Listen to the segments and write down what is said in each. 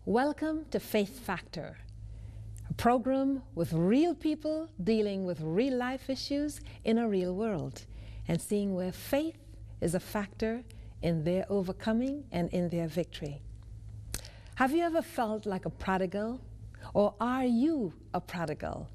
Welcome to Faith Factor, a program with real people dealing with real life issues in a real world and seeing where faith is a factor in their overcoming and in their victory. Have you ever felt like a prodigal, or are you a prodigal?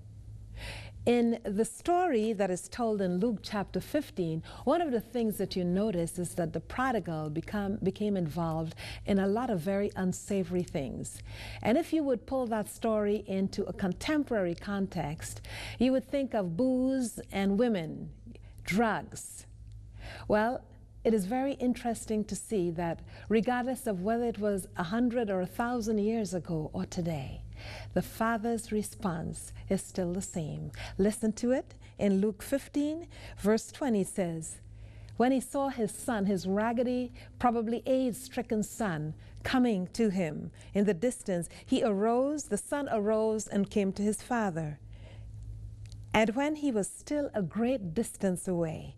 In the story that is told in Luke chapter 15, one of the things that you notice is that the prodigal became involved in a lot of very unsavory things. And if you would pull that story into a contemporary context, you would think of booze and women, drugs. Well, it is very interesting to see that regardless of whether it was 100 or 1,000 years ago or today, the Father's response is still the same. Listen to it. In Luke 15, verse 20 says, when he saw his son, his raggedy, probably AIDS-stricken son, coming to him in the distance, the son arose and came to his father. And when he was still a great distance away,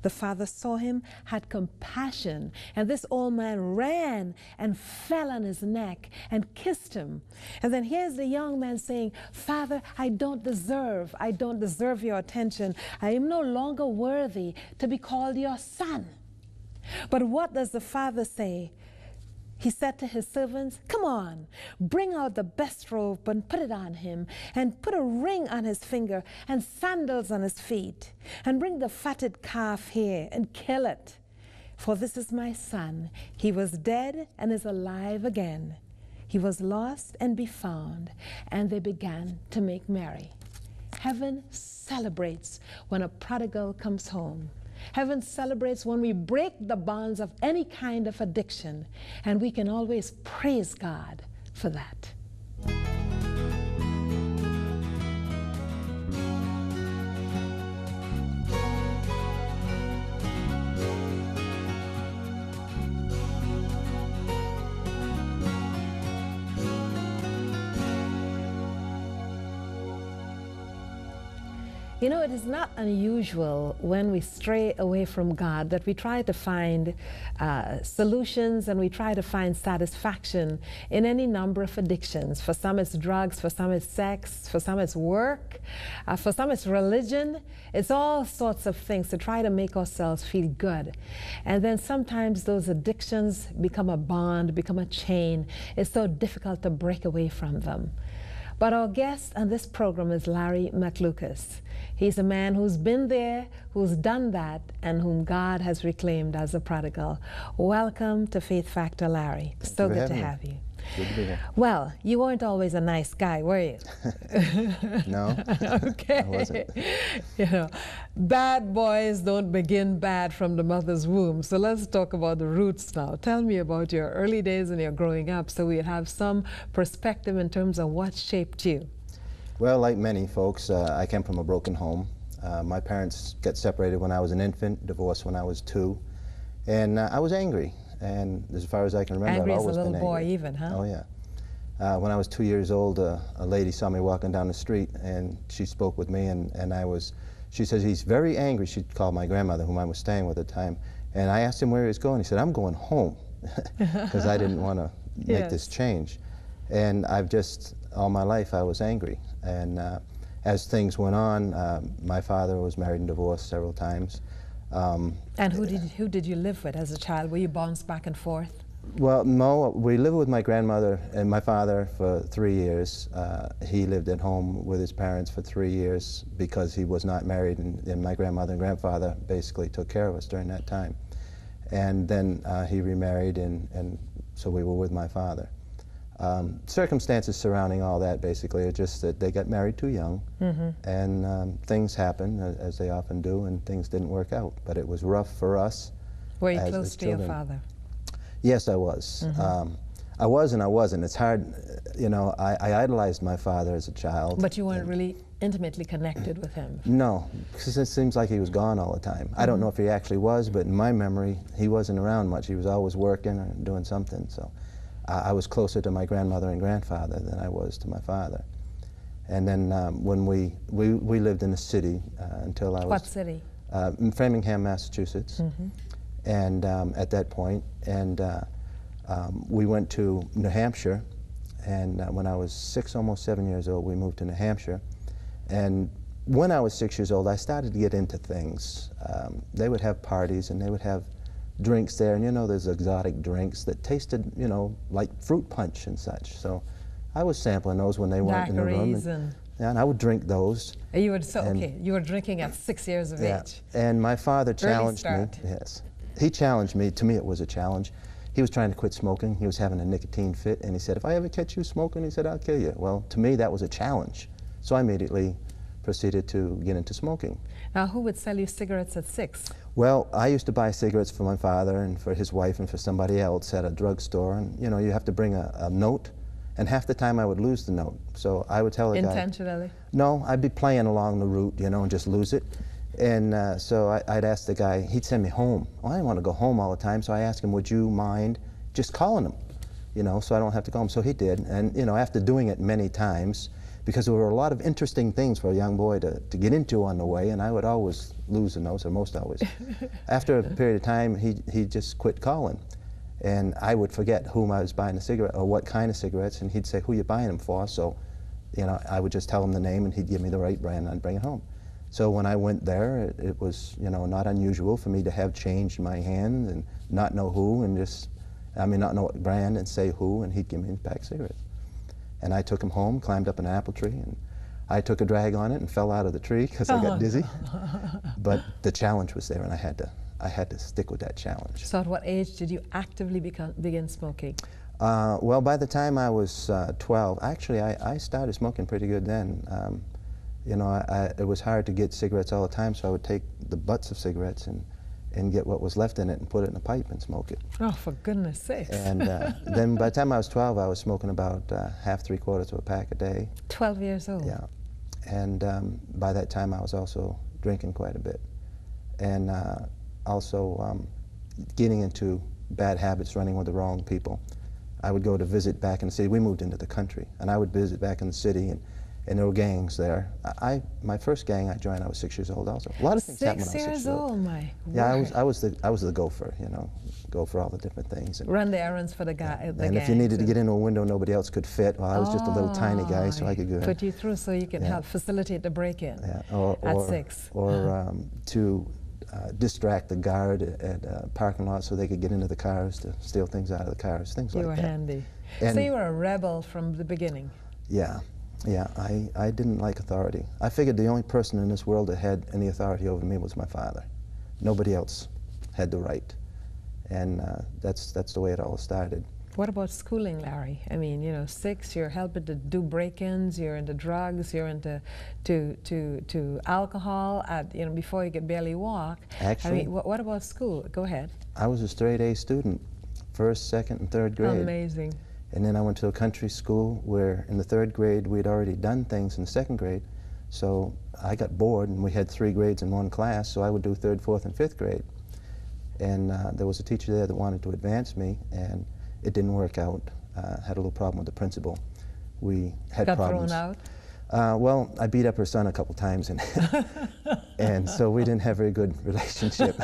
the father saw him, had compassion, and this old man ran and fell on his neck and kissed him. And then here's the young man saying, Father, I don't deserve your attention. I am no longer worthy to be called your son. But what does the father say? He said to his servants, come on, bring out the best robe and put it on him, and put a ring on his finger and sandals on his feet, and bring the fatted calf here and kill it. For this is my son. He was dead and is alive again. He was lost and be found, and they began to make merry. Heaven celebrates when a prodigal comes home. Heaven celebrates when we break the bonds of any kind of addiction, and we can always praise God for that. You know, it is not unusual when we stray away from God that we try to find solutions and we try to find satisfaction in any number of addictions. For some it's drugs, for some it's sex, for some it's work, for some it's religion. It's all sorts of things to try to make ourselves feel good. And then sometimes those addictions become a bond, become a chain. It's so difficult to break away from them. But our guest on this program is Larry McLucas. He's a man who's been there, who's done that, and whom God has reclaimed as a prodigal. Welcome to Faith Factor, Larry. So good to have you. Good to be here. Well, you weren't always a nice guy, were you? No, okay. I wasn't. You know, bad boys don't begin bad from the mother's womb. So let's talk about the roots now. Tell me about your early days and your growing up so we have some perspective in terms of what shaped you. Well, like many folks, I came from a broken home. My parents got separated when I was an infant, divorced when I was 2, and I was angry. And as far as I can remember, Angry I've as a always little been boy angry. even, huh? Oh, yeah. When I was 2 years old, a lady saw me walking down the street, and she spoke with me, and she said, he's very angry. She called my grandmother, whom I was staying with at the time, and I asked him where he was going. He said, I'm going home, because I didn't want to make this change. And all my life, I was angry. And as things went on, my father was married and divorced several times. And who did you live with as a child? Were you bounced back and forth? Well, no, we lived with my grandmother and my father for 3 years. He lived at home with his parents for 3 years because he was not married, and my grandmother and grandfather basically took care of us during that time. And then he remarried, and so we were with my father. Circumstances surrounding all that basically are just that they got married too young, and things happen, as they often do, and things didn't work out. But it was rough for us. Were you close to your father? Yes, I was. I was and I wasn't. It's hard, you know, I idolized my father as a child. But you weren't really intimately connected with him? No, because it seems like he was gone all the time. I don't know if he actually was, but in my memory, he wasn't around much. He was always working or doing something, so. I was closer to my grandmother and grandfather than I was to my father. And then when we lived in the city until I was... What city? In Framingham, Massachusetts. And at that point, and we went to New Hampshire, And when I was 6, almost 7 years old, we moved to New Hampshire. And when I was 6 years old, I started to get into things. They would have parties and they would have drinks there, and you know, there's exotic drinks that tasted, you know, like fruit punch and such. So I was sampling those when they weren't in the room. And I would drink those. You would, okay, you were drinking at 6 years of age. And my father challenged me. Yes. He challenged me. To me, it was a challenge. He was trying to quit smoking. He was having a nicotine fit, and he said, if I ever catch you smoking, he said, I'll kill you. Well, to me, that was a challenge. So I immediately proceeded to get into smoking. Now, who would sell you cigarettes at 6? Well, I used to buy cigarettes for my father and for his wife and for somebody else at a drugstore, and you know, you have to bring a note, and half the time I would lose the note. So I would tell the guy. Intentionally? No, I'd be playing along the route, you know, and just lose it. And so I'd ask the guy, he'd send me home. Well, I didn't want to go home all the time, so I asked him, would you mind just calling him, you know, so I don't have to call him. So he did, and you know, after doing it many times, because there were a lot of interesting things for a young boy to get into on the way, and I would always lose the notes, or most always. After a period of time, he just quit calling. And I would forget whom I was buying the cigarette, or what kind of cigarettes, and he'd say, who you buying them for? So, you know, I would just tell him the name, and he'd give me the right brand, and I'd bring it home. So when I went there, it was, you know, not unusual for me to have change in my hand and not know who, and just, I mean, not know what brand and say who, and he'd give me a pack of cigarettes. And I took him home, climbed up an apple tree, and I took a drag on it and fell out of the tree because I got dizzy. But the challenge was there, and I had to stick with that challenge. So at what age did you actively begin smoking? Well, by the time I was 12, actually I started smoking pretty good then. You know, it was hard to get cigarettes all the time, so I would take the butts of cigarettes and get what was left in it and put it in a pipe and smoke it. Oh, for goodness sakes. And then by the time I was 12, I was smoking about half, 3/4 of a pack a day. 12 years old? Yeah. And by that time, I was also drinking quite a bit. And also getting into bad habits, running with the wrong people. I would go to visit back in the city. We moved into the country, and I would visit back in the city, and there were gangs there. My first gang I joined, I was 6 years old also. A lot of things happened when I was 6 years old. 6 years old, my Yeah, word. I was the gopher, you know, go for all the different things. And run the errands for the guy. And if you needed to get into a window nobody else could fit, well, I was just a little tiny guy, so I could go in. Put you through so you can help facilitate the break-in at 6. Or to distract the guard at a parking lot so they could get into the cars to steal things out of the cars, things like that. You were handy. And so you were a rebel from the beginning. Yeah. Yeah, I didn't like authority. I figured the only person in this world that had any authority over me was my father. Nobody else had the right. And that's the way it all started. What about schooling, Larry? I mean, you know, 6, you're helping to do break-ins, you're into drugs, you're into to alcohol at, you know, before you could barely walk. Actually, I mean, what about school? Go ahead. I was a straight A student, 1st, 2nd, and 3rd grade. Amazing. And then I went to a country school where in the 3rd grade we'd already done things in the 2nd grade. So I got bored, and we had 3 grades in one class, so I would do 3rd, 4th, and 5th grade. And there was a teacher there that wanted to advance me, and it didn't work out. Had a little problem with the principal. We had problems. Got thrown out? Well, I beat up her son a couple times, and and so we didn't have a very good relationship.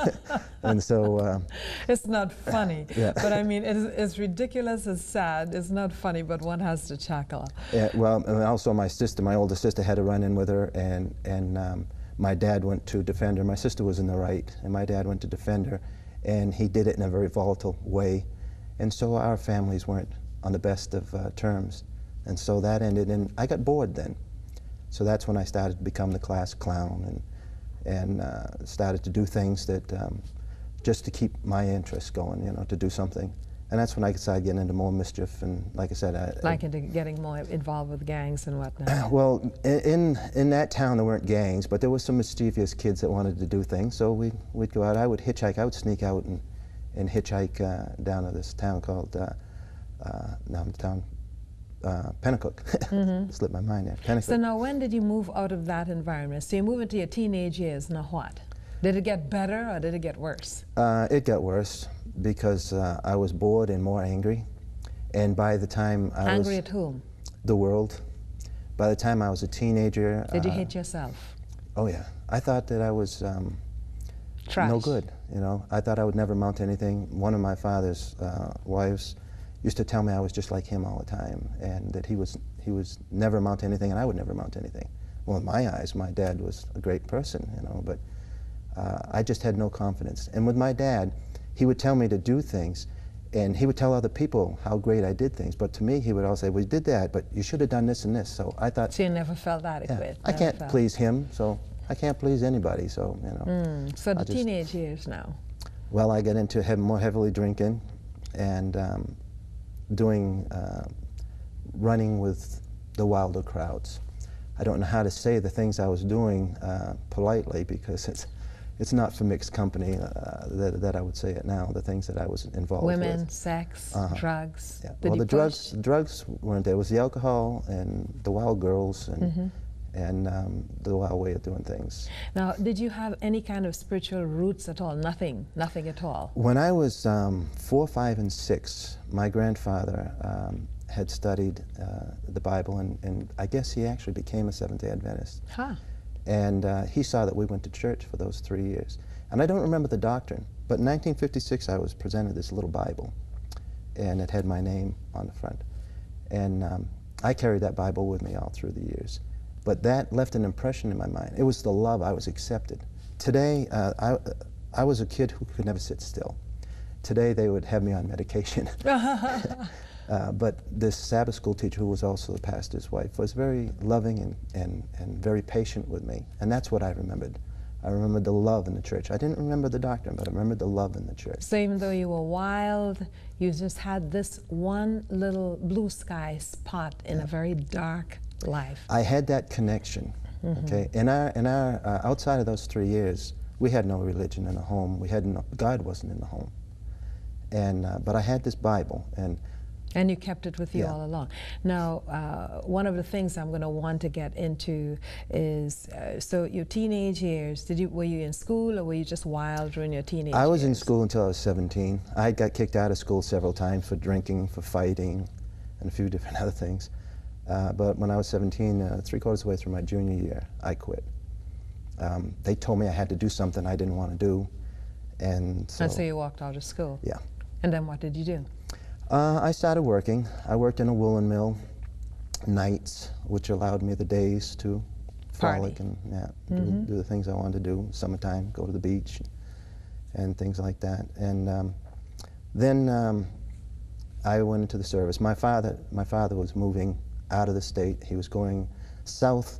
And so it's not funny, yeah. But I mean, it's ridiculous, it's sad. It's not funny, but one has to chuckle. Yeah, well, and also my sister, my older sister, had a run-in with her, and my dad went to defend her. My sister was in the right, and my dad went to defend her, and he did it in a very volatile way. And so our families weren't on the best of terms. And so that ended, and I got bored then. So that's when I started to become the class clown, and started to do things that just to keep my interest going, you know, to do something. And that's when I decided getting into more mischief, and like I said, into getting more involved with gangs and whatnot. Well, in that town there weren't gangs, but there were some mischievous kids that wanted to do things. So we'd go out. I would hitchhike. I would sneak out and hitchhike down to this town called Pennacook. Slipped my mind there. Pennacook. So now, when did you move out of that environment? So you move into your teenage years. Now what? Did it get better or did it get worse? It got worse because I was bored and more angry. And by the time I was... Angry at whom? The world. By the time I was a teenager... Did you hate yourself? Oh yeah. I thought that I was Trash. no good, you know. I thought I would never amount to anything. One of my father's wives used to tell me I was just like him all the time, and that he was never amount to anything, and I would never amount to anything. Well, in my eyes, my dad was a great person, you know, but I just had no confidence. And with my dad, he would tell me to do things, and he would tell other people how great I did things, but to me, he would always say, well, you did that, but you should have done this and this. So I thought... So you never felt adequate? Yeah, I can't please him, so I can't please anybody, so, you know. So the teenage years now? Well, I got into more heavily drinking and doing, running with the wilder crowds. I don't know how to say the things I was doing politely, because it's not for mixed company that I would say it now, the things that I was involved with. Women, sex, drugs. Yeah. Well, the drugs weren't there. It was the alcohol and the wild girls and, the wild way of doing things. Now, did you have any kind of spiritual roots at all? Nothing at all? When I was 4, 5, and 6, my grandfather had studied the Bible, and I guess he actually became a Seventh-day Adventist. Huh. And he saw that we went to church for those 3 years. And I don't remember the doctrine, but in 1956 I was presented this little Bible, and it had my name on the front. And I carried that Bible with me all through the years. But that left an impression in my mind. It was the love. I was accepted. Today, I was a kid who could never sit still. Today they would have me on medication. But this Sabbath school teacher, who was also the pastor's wife, was very loving and very patient with me. And that's what I remembered. I remembered the love in the church. I didn't remember the doctrine, but I remembered the love in the church. So even though you were wild, you just had this one little blue sky spot in a very dark life. I had that connection. Okay. In our outside of those 3 years, we had no religion in the home. We had God wasn't in the home. And but I had this Bible, and you kept it with you all along. Now, one of the things I'm going to want to get into is, so your teenage years, were you in school, or were you just wild during your teenage years? I was in school until I was 17. I got kicked out of school several times for drinking, for fighting, and a few different other things. But when I was 17, 3/4 of the way through my junior year, I quit. They told me I had to do something I didn't want to do, and so you walked out of school? Yeah. And then what did you do? I started working. I worked in a woolen mill nights, which allowed me the days to frolic and do the things I wanted to do. Summertime, go to the beach and things like that. And then I went into the service. My father was moving out of the state. He was going south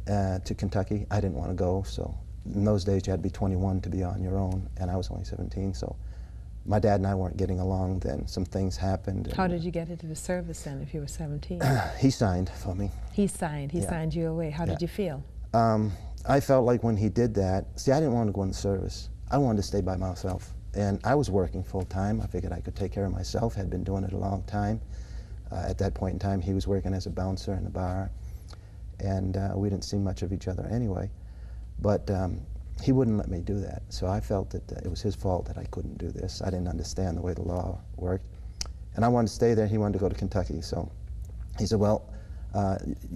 to Kentucky. I didn't want to go, so in those days you had to be 21 to be on your own, and I was only 17, so my dad and I weren't getting along then. Some things happened. How did you get into the service then if you were 17? He signed for me. He signed you away. How did you feel? I felt like when he did that, see, I didn't want to go in the service. I wanted to stay by myself. And I was working full time. I figured I could take care of myself. Had been doing it a long time. At that point in time, he was working as a bouncer in a bar. And we didn't see much of each other anyway. But he wouldn't let me do that. So I felt that it was his fault that I couldn't do this. I didn't understand the way the law worked. And I wanted to stay there. He wanted to go to Kentucky. So he said, well,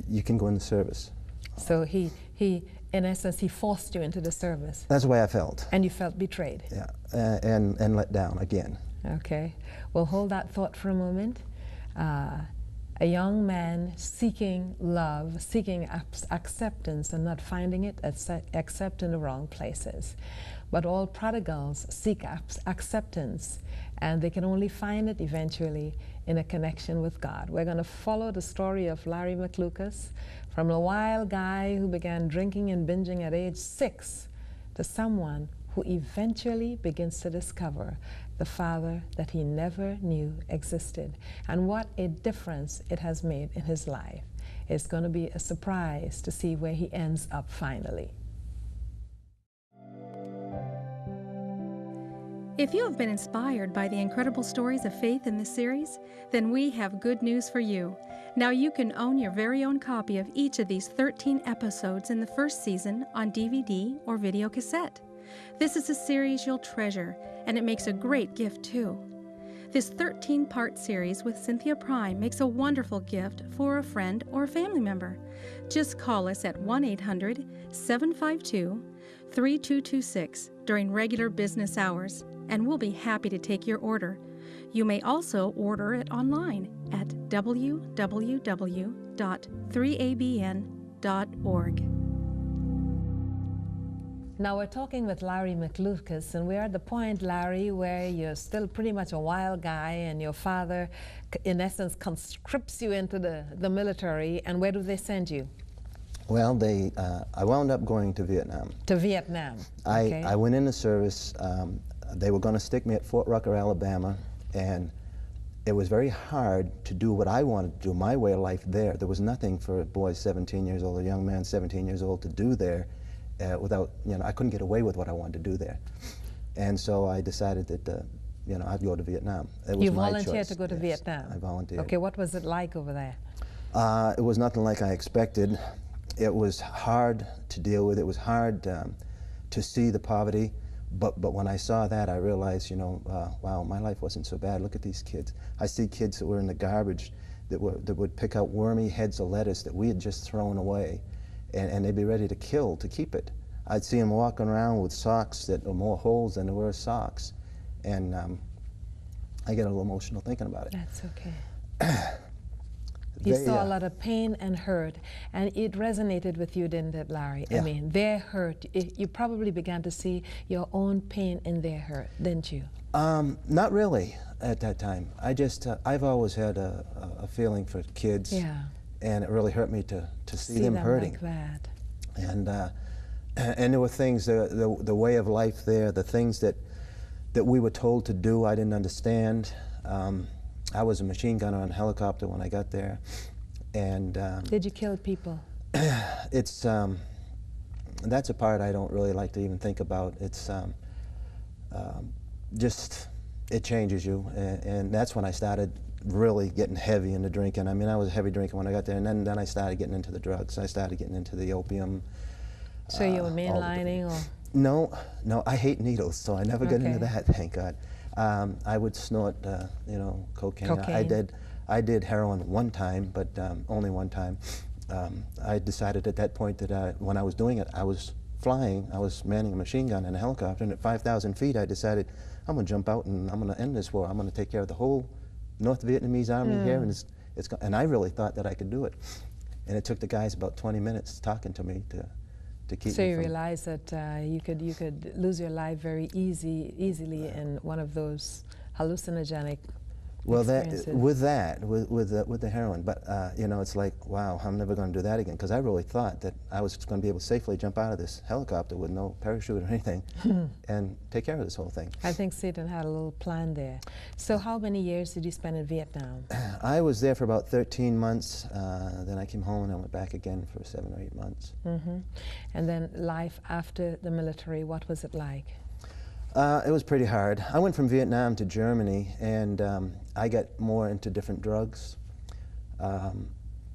you can go in the service. So he, in essence, he forced you into the service. That's the way I felt. And you felt betrayed. Yeah, and let down again. Okay. Well, hold that thought for a moment. A young man seeking love, seeking acceptance and not finding it except in the wrong places. But all prodigals seek acceptance, and they can only find it eventually in a connection with God. We're going to follow the story of Larry McLucas, from a wild guy who began drinking and binging at age 6 to someone who eventually begins to discover the father that he never knew existed, and what a difference it has made in his life. It's going to be a surprise to see where he ends up finally. If you have been inspired by the incredible stories of faith in this series, then we have good news for you. Now you can own your very own copy of each of these 13 episodes in the first season on DVD or video cassette. This is a series you'll treasure, and it makes a great gift too. This 13-part series with Cynthia Prime makes a wonderful gift for a friend or a family member. Just call us at 1-800-752-3226 during regular business hours, and we'll be happy to take your order. You may also order it online at www.3abn.org. Now we're talking with Larry McLucas, and we're at the point, Larry, where you're still pretty much a wild guy, and your father, in essence, conscripts you into the military. And where do they send you? Well, I wound up going to Vietnam. To Vietnam. Okay. I went into service. They were going to stick me at Fort Rucker, Alabama, and it was very hard to do what I wanted to do, my way of life there. There was nothing for a boy 17 years old, a young man 17 years old to do there. Without, I couldn't get away with what I wanted to do there. And so I decided that, I'd go to Vietnam. It was You my volunteered choice. to go to Yes, Vietnam? I volunteered. Okay, what was it like over there? It was nothing like I expected. It was hard to deal with. It was hard to see the poverty. But when I saw that, I realized, wow, my life wasn't so bad. Look at these kids. I see kids that were in the garbage that would pick out wormy heads of lettuce that we had just thrown away. And they'd be ready to kill to keep it. I'd see them walking around with socks that were more holes than there were socks. And I get a little emotional thinking about it. That's okay. You saw a lot of pain and hurt, and it resonated with you, didn't it, Larry? Yeah. I mean, their hurt, you probably began to see your own pain in their hurt, didn't you? Not really at that time. I've always had a feeling for kids. Yeah. And it really hurt me to see them hurting. Like that. And there were things, the way of life there, the things that we were told to do, I didn't understand. I was a machine gunner on a helicopter when I got there, and did you kill people? It's that's a part I don't really like to even think about. It's just, it changes you, and that's when I started really getting heavy into drinking. I mean, I was a heavy drinker when I got there, and then I started getting into the drugs. I started getting into the opium. So you were mainlining, or? No, I hate needles, so I never got into that, thank God. I would snort, cocaine. I did heroin one time, but only one time. I decided at that point that when I was doing it, I was flying. I was manning a machine gun in a helicopter, and at 5,000 feet, I decided I'm going to jump out and I'm going to end this war. I'm going to take care of the whole North Vietnamese army here, and I really thought that I could do it. And it took the guys about 20 minutes talking to me to keep me. So you realized that you could lose your life very easily in one of those hallucinogenic experiences. with the heroin, but it's like, wow, I'm never going to do that again, because I really thought that I was going to be able to safely jump out of this helicopter with no parachute or anything and take care of this whole thing. I think Satan had a little plan there. So how many years did you spend in Vietnam? I was there for about 13 months. Then I came home and I went back again for 7 or 8 months. And then life after the military, what was it like? It was pretty hard. I went from Vietnam to Germany, and I got more into different drugs.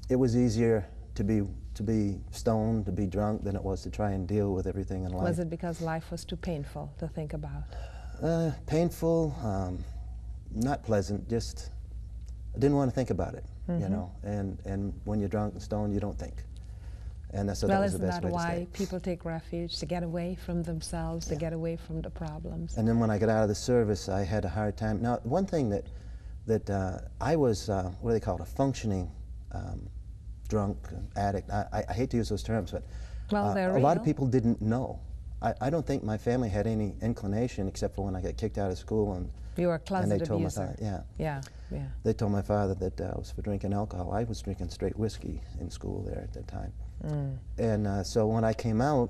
It was easier to be stoned, to be drunk, than it was to try and deal with everything in life. Was it because life was too painful to think about? Painful, not pleasant. Just I didn't want to think about it, And when you're drunk and stoned, you don't think. And that was the best way to stay. Well, isn't that why people take refuge, to get away from themselves, to get away from the problems? And then when I got out of the service, I had a hard time. Now, one thing that I was, what do they call it, a functioning drunk, addict. I hate to use those terms, but they're a lot of real. people didn't know. I don't think my family had any inclination, except for when I got kicked out of school. And you were a closet and they told abuser. My father, yeah. They told my father that I was for drinking alcohol. I was drinking straight whiskey in school there at that time. And so when I came out,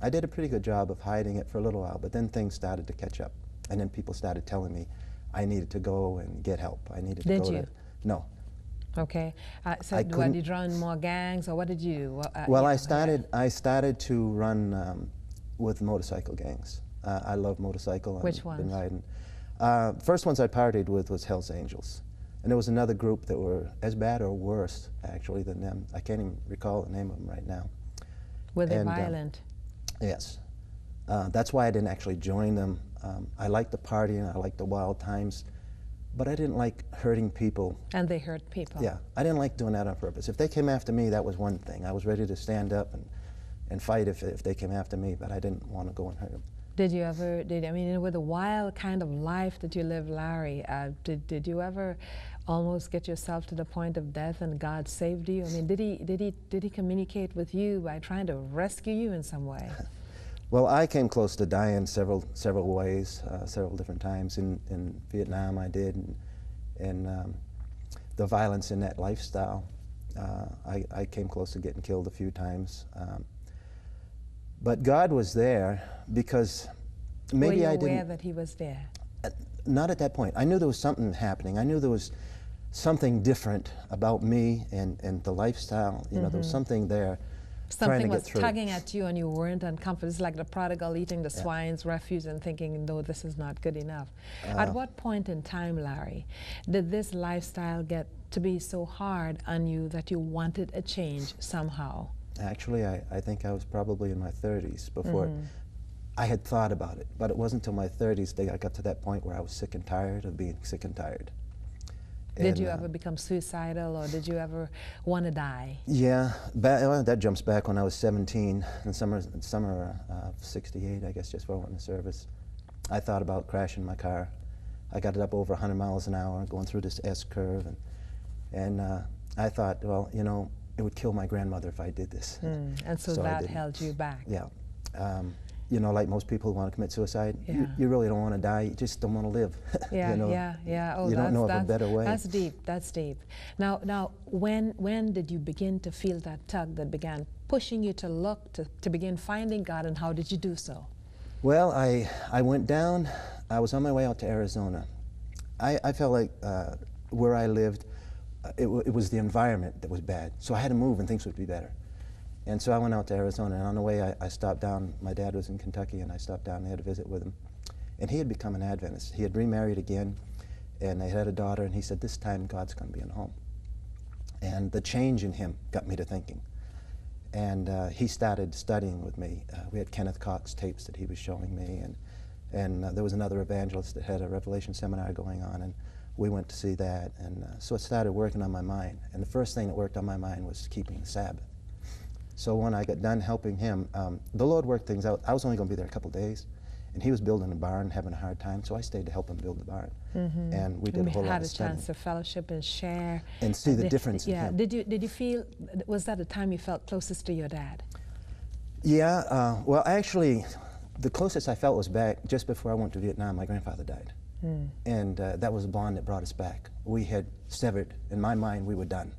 I did a pretty good job of hiding it for a little while, but then things started to catch up. And then people started telling me I needed to go and get help. I needed to go to... No. Okay. So did you join more gangs, or what did you do? Well, I started to run with motorcycle gangs. I love motorcycle. Which ones? Been riding. First ones I partied with was Hell's Angels. And there was another group that were as bad or worse, actually, than them. I can't even recall the name of them right now. Were they violent? Yes. That's why I didn't actually join them. I liked the partying, I liked the wild times, but I didn't like hurting people. And they hurt people. Yeah, I didn't like doing that on purpose. If they came after me, that was one thing. I was ready to stand up and fight if they came after me, but I didn't want to go and hurt them. Did you ever, I mean, with the wild kind of life that you live, Larry, did you ever almost get yourself to the point of death and God saved you? I mean, did he communicate with you by trying to rescue you in some way? Well, I came close to dying several ways, several different times. In Vietnam I did, and the violence in that lifestyle, I came close to getting killed a few times. But God was there because maybe I didn't... Were you aware that he was there? Not at that point. I knew there was something happening. I knew there was something different about me and the lifestyle. You know, there was something there. Something was tugging at you and you weren't uncomfortable. It's like the prodigal eating the swine's refuse and thinking, no, this is not good enough. At what point in time, Larry, did this lifestyle get to be so hard on you that you wanted a change somehow? Actually, I think I was probably in my 30s before I had thought about it. But it wasn't until my 30s that I got to that point where I was sick and tired of being sick and tired. Did you ever become suicidal, or did you ever want to die? Yeah, well, that jumps back when I was 17, in summer of '68, I guess, just before I went in the service. I thought about crashing my car. I got it up over 100 miles an hour, going through this S-curve, and I thought, well, you know, it would kill my grandmother if I did this. And so that held you back. Yeah. You know, like most people who want to commit suicide, you really don't want to die, you just don't want to live. Yeah, you know? yeah. Oh, you don't know of a better way. That's deep, that's deep. Now, when did you begin to feel that tug that began pushing you to look, to begin finding God, and how did you do so? Well, I went down, I was on my way out to Arizona. I felt like where I lived, it was the environment that was bad. So I had to move and things would be better. And so I went out to Arizona, and on the way I stopped down. My dad was in Kentucky, and I stopped down there to visit with him. And he had become an Adventist. He had remarried again, and they had a daughter, and he said, this time God's going to be in home. And the change in him got me to thinking. And he started studying with me. We had Kenneth Cox tapes that he was showing me, and there was another evangelist that had a Revelation seminar going on, and we went to see that. And so it started working on my mind. And the first thing that worked on my mind was keeping the Sabbath. So when I got done helping him, the Lord worked things out. I was only going to be there a couple days, and he was building a barn, having a hard time, so I stayed to help him build the barn. And we did a whole lot of studying. Had a chance to fellowship and share. And see the difference in him. Did you feel, was that the time you felt closest to your dad? Yeah, well, actually, the closest I felt was back just before I went to Vietnam. My grandfather died. And that was a bond that brought us back. We had severed. In my mind, we were done.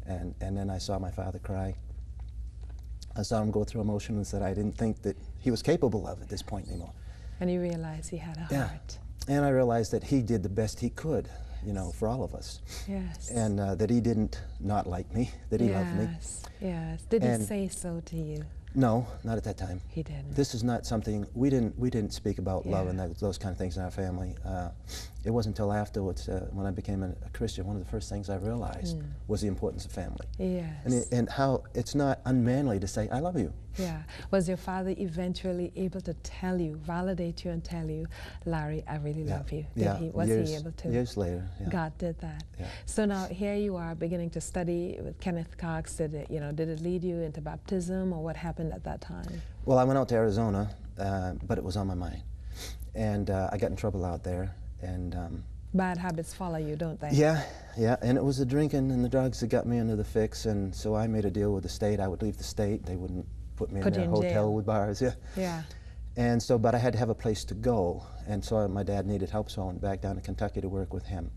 And then I saw my father cry. I saw him go through emotions that I didn't think that he was capable of at this point anymore. And you realized he had a heart. And I realized that he did the best he could, you know, for all of us. Yes. And that he didn't not like me, that he loved me. Yes. Did he say so to you? No, not at that time. He didn't. This is not something, we didn't speak about love and those kind of things in our family. It wasn't until afterwards, when I became a Christian, one of the first things I realized was the importance of family. Yes. And how it's not unmanly to say, I love you. Yeah. Was your father eventually able to tell you, validate you and tell you, Larry, I really love you? Was he able to? Years later, God did that. Yeah. So now here you are beginning to study with Kenneth Cox. Did it lead you into baptism, or what happened at that time? Well, I went out to Arizona, but it was on my mind. And I got in trouble out there. And bad habits follow you, don't they? Yeah, and it was the drinking and the drugs that got me into the fix, and so I made a deal with the state. I would leave the state. They wouldn't put me in their hotel with bars. Yeah. And so, but I had to have a place to go, and so my dad needed help, so I went back down to Kentucky to work with him.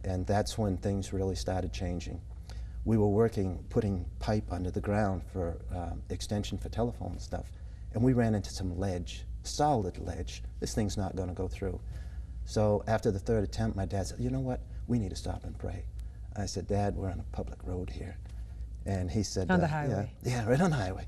And that's when things really started changing. We were working, putting pipe under the ground for extension for telephone and stuff, and we ran into some ledge, solid ledge. This thing's not going to go through. So after the third attempt, my dad said, you know what, we need to stop and pray. I said, Dad, we're on a public road here. And he said, on the highway? Yeah, right on the highway.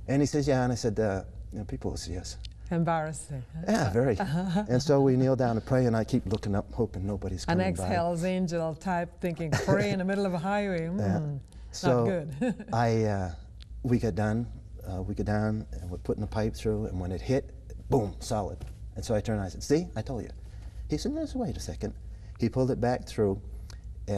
And he says, yeah, and I said, you know, people will see us. Embarrassing. Yeah, very. And so we kneel down to pray, and I keep looking up, hoping nobody's coming by. An ex-Hell's Angel type thinking, pray in the middle of a highway. So not good. we got done, we got down, and we're putting the pipe through, and when it hit, boom, solid. And so I turned and I said, see, I told you. He said, no, just wait a second. He pulled it back through,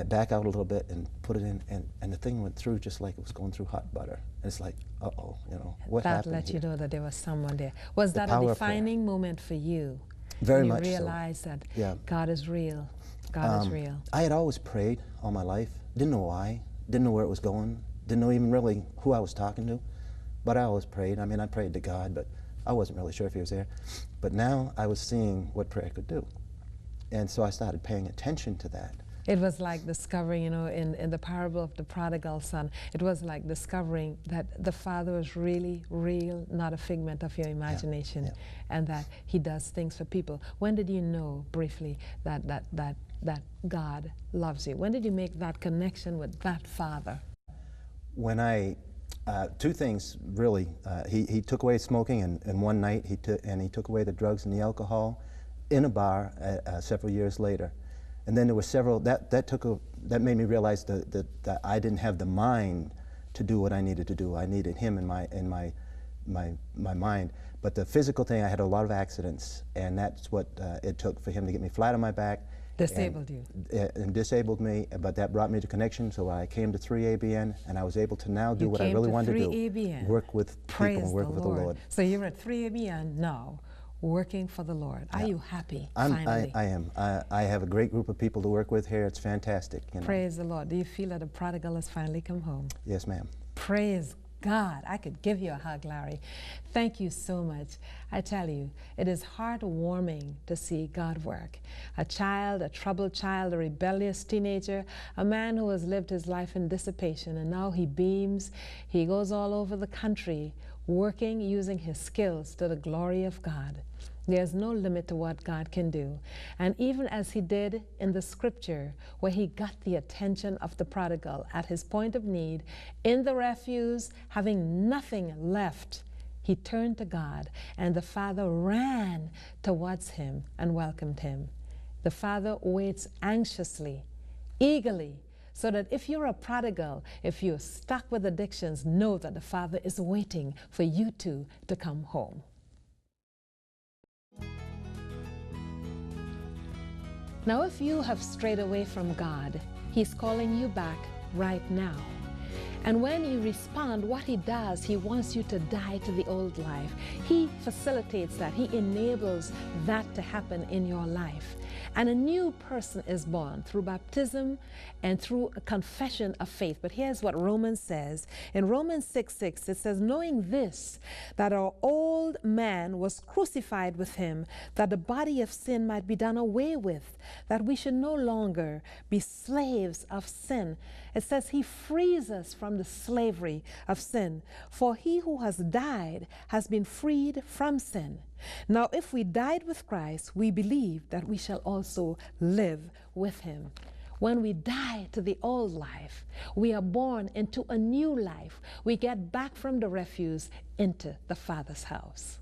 back out a little bit and put it in, and the thing went through just like it was going through hot butter. And it's like, uh-oh, you know, what happened That let here? you know that there was someone there. Was that a defining moment for you? Very when much you so. realized that Yeah. God is real. God is real. I had always prayed all my life. Didn't know why. Didn't know where it was going. Didn't know even really who I was talking to. But I always prayed. I mean, I prayed to God, but I wasn't really sure if he was there. But now I was seeing what prayer could do. And so I started paying attention to that. It was like discovering, you know, in the parable of the prodigal son, it was like discovering that the Father is really real, not a figment of your imagination, and that he does things for people. When did you know, briefly, that God loves you? When did you make that connection with that Father? When two things really. He took away smoking, and one night he took away the drugs and the alcohol in a bar several years later. And then there were several, that made me realize that I didn't have the mind to do what I needed to do. I needed him in my mind. But the physical thing, I had a lot of accidents, and that's what it took for him to get me flat on my back. Disabled you. And disabled me, but that brought me to connection, so I came to 3ABN, and I was able to now do what I really wanted to do. 3ABN. Work with people and work with the Lord. So you're at 3ABN now, working for the Lord. Are you happy, finally? I am. I have a great group of people to work with here. It's fantastic. You know. Praise the Lord. Do you feel that the prodigal has finally come home? Yes, ma'am. Praise God. I could give you a hug, Larry. Thank you so much. I tell you, it is heartwarming to see God work. A child, a troubled child, a rebellious teenager, a man who has lived his life in dissipation, and now he beams. He goes all over the country working, using his skills to the glory of God. There's no limit to what God can do. And even as he did in the scripture, where he got the attention of the prodigal at his point of need, in the refuse, having nothing left, he turned to God, and the Father ran towards him and welcomed him. The Father waits anxiously, eagerly, so that if you're a prodigal, if you're stuck with addictions, know that the Father is waiting for you two to come home. Now, if you have strayed away from God, he's calling you back right now. And when you respond, what he does, he wants you to die to the old life. He facilitates that. He enables that to happen in your life. And a new person is born through baptism and through a confession of faith. But here's what Romans says. In Romans 6:6, it says, knowing this, that our old man was crucified with him, that the body of sin might be done away with, that we should no longer be slaves of sin. It says he frees us from the slavery of sin. For he who has died has been freed from sin. Now, if we died with Christ, we believe that we shall also live with him. When we die to the old life, we are born into a new life. We get back from the refuse into the Father's house.